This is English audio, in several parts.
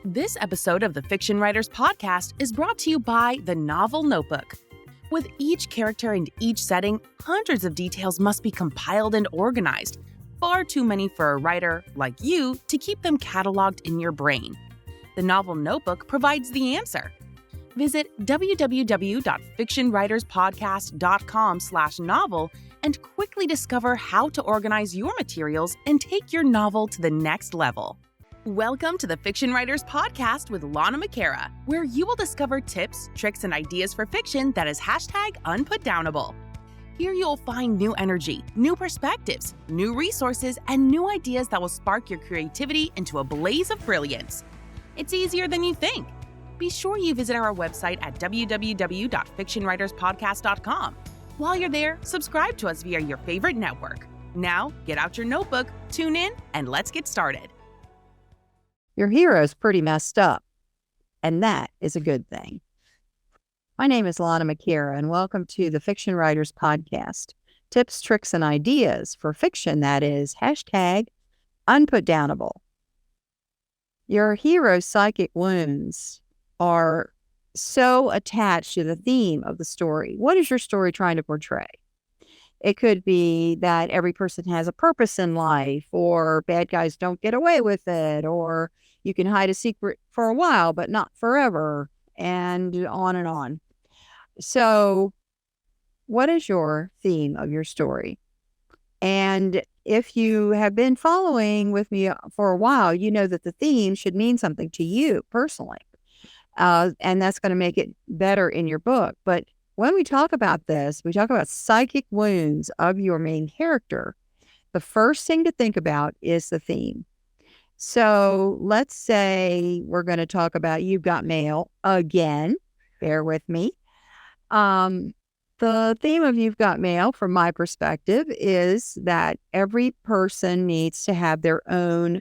This episode of the Fiction Writers Podcast is brought to you by the Novel Notebook. With each character and each setting, hundreds of details must be compiled and organized. Far too many for a writer, like you, to keep them cataloged in your brain. The Novel Notebook provides the answer. Visit www.fictionwriterspodcast.com/novel and quickly discover how to organize your materials and take your novel to the next level. Welcome to the Fiction Writers Podcast with Lana McAra, where you will discover tips, tricks, and ideas for fiction that is #unputdownable. Here you'll find new energy, new perspectives, new resources, and new ideas that will spark your creativity into a blaze of brilliance. It's easier than you think. Be sure you visit our website at www.fictionwriterspodcast.com. While you're there, subscribe to us via your favorite network. Now, get out your notebook, tune in, and let's get started. Your hero's pretty messed up, and that is a good thing. My name is Lana McAra, and welcome to the Fiction Writers Podcast. Tips, tricks, and ideas for fiction that is #unputdownable. Your hero's psychic wounds are so attached to the theme of the story. What is your story trying to portray? It could be that every person has a purpose in life, or bad guys don't get away with it, or you can hide a secret for a while, but not forever, and on and on. So what is your theme of your story? And if you have been following with me for a while, you know that the theme should mean something to you personally. And that's going to make it better in your book. But when we talk about this, we talk about psychic wounds of your main character. The first thing to think about is the theme. So let's say we're going to talk about You've Got Mail again. Bear with me. The theme of You've Got Mail, from my perspective, is that every person needs to have their own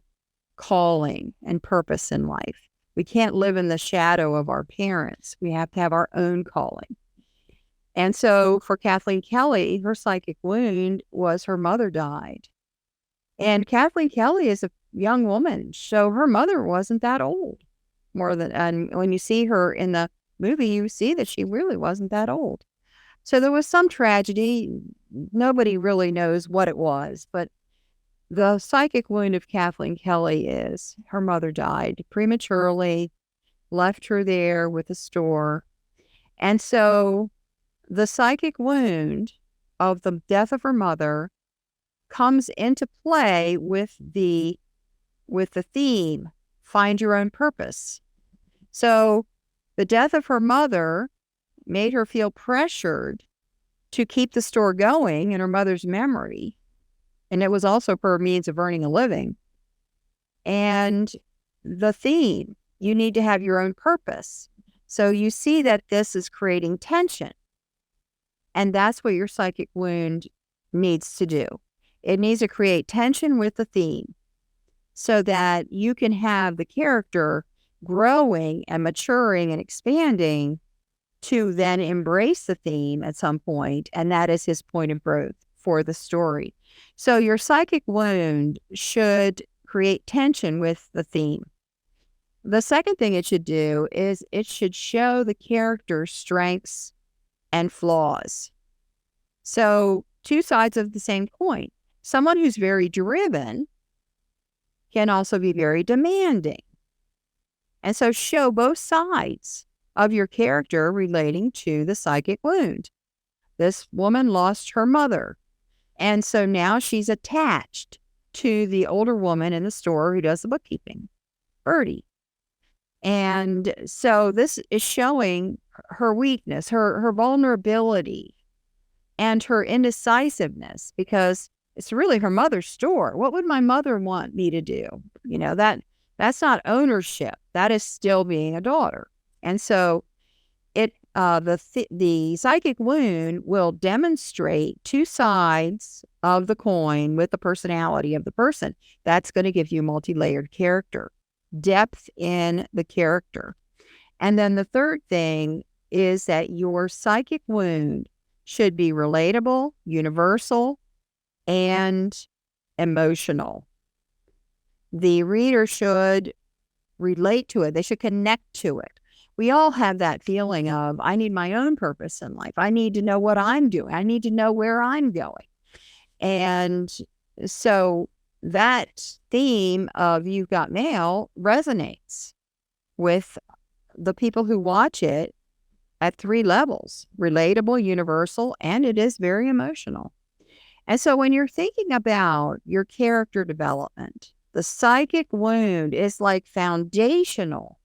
calling and purpose in life. We can't live in the shadow of our parents. We have to have our own calling. And so for Kathleen Kelly, her psychic wound was her mother died. And Kathleen Kelly is a young woman, so her mother wasn't that old. And when you see her in the movie, you see that she really wasn't that old. So there was some tragedy. Nobody really knows what it was, but the psychic wound of Kathleen Kelly is her mother died prematurely, left her there with a store. And so the psychic wound of the death of her mother comes into play with the theme, find your own purpose. So the death of her mother made her feel pressured to keep the store going in her mother's memory. And it was also her means of earning a living. And the theme, you need to have your own purpose. So you see that this is creating tension. And that's what your psychic wound needs to do. It needs to create tension with the theme so that you can have the character growing and maturing and expanding to then embrace the theme at some point. And that is his point of growth for the story. So your psychic wound should create tension with the theme. The second thing it should do is it should show the character's strengths and flaws. So two sides of the same coin. Someone who's very driven can also be very demanding. And so show both sides of your character relating to the psychic wound. This woman lost her mother. And so now she's attached to the older woman in the store who does the bookkeeping, Bertie. And so this is showing her weakness, her vulnerability, and her indecisiveness, because it's really her mother's store. What would my mother want me to do? You know, that's not ownership. That is still being a daughter. And so the psychic wound will demonstrate two sides of the coin with the personality of the person. That's going to give you multi-layered character, depth in the character. And then the third thing is that your psychic wound should be relatable, universal, and emotional. The reader should relate to it. They should connect to it. We all have that feeling of, I need my own purpose in life. I need to know what I'm doing. I need to know where I'm going. And so that theme of You've Got Mail resonates with the people who watch it at 3 levels: relatable, universal, and it is very emotional. And so when you're thinking about your character development, the psychic wound is like foundational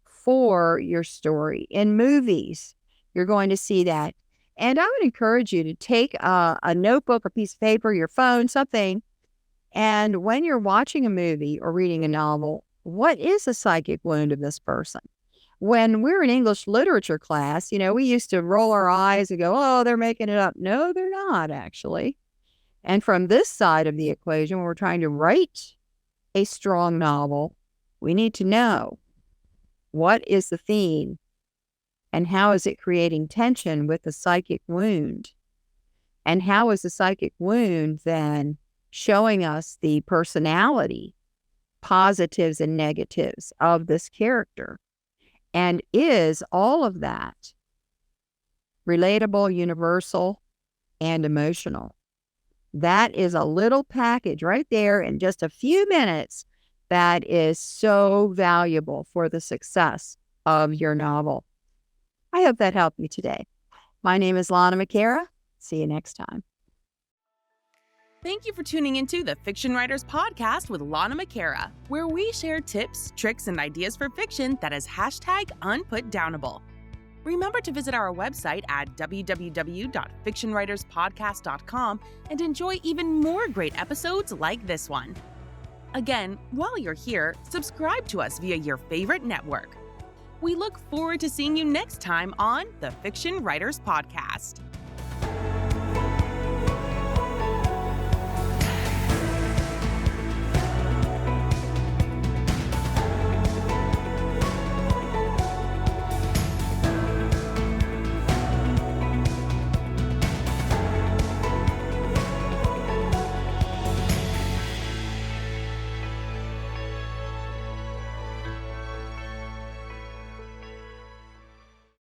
for your story. In movies, you're going to see that. And I would encourage you to take a notebook, a piece of paper, your phone, something. And when you're watching a movie or reading a novel, what is the psychic wound of this person? When we're in English literature class, we used to roll our eyes and go, oh, they're making it up. No, they're not, actually. And from this side of the equation, when we're trying to write a strong novel, we need to know what is the theme and how is it creating tension with the psychic wound? And how is the psychic wound then showing us the personality, positives and negatives of this character? And is all of that relatable, universal, and emotional? That is a little package right there in just a few minutes that is so valuable for the success of your novel. I hope that helped you today. My name is Lana McAra. See you next time. Thank you for tuning into the Fiction Writers Podcast with Lana McAra, where we share tips, tricks, and ideas for fiction that is #unputdownable. Remember to visit our website at www.fictionwriterspodcast.com and enjoy even more great episodes like this one. Again, while you're here, subscribe to us via your favorite network. We look forward to seeing you next time on the Fiction Writers Podcast.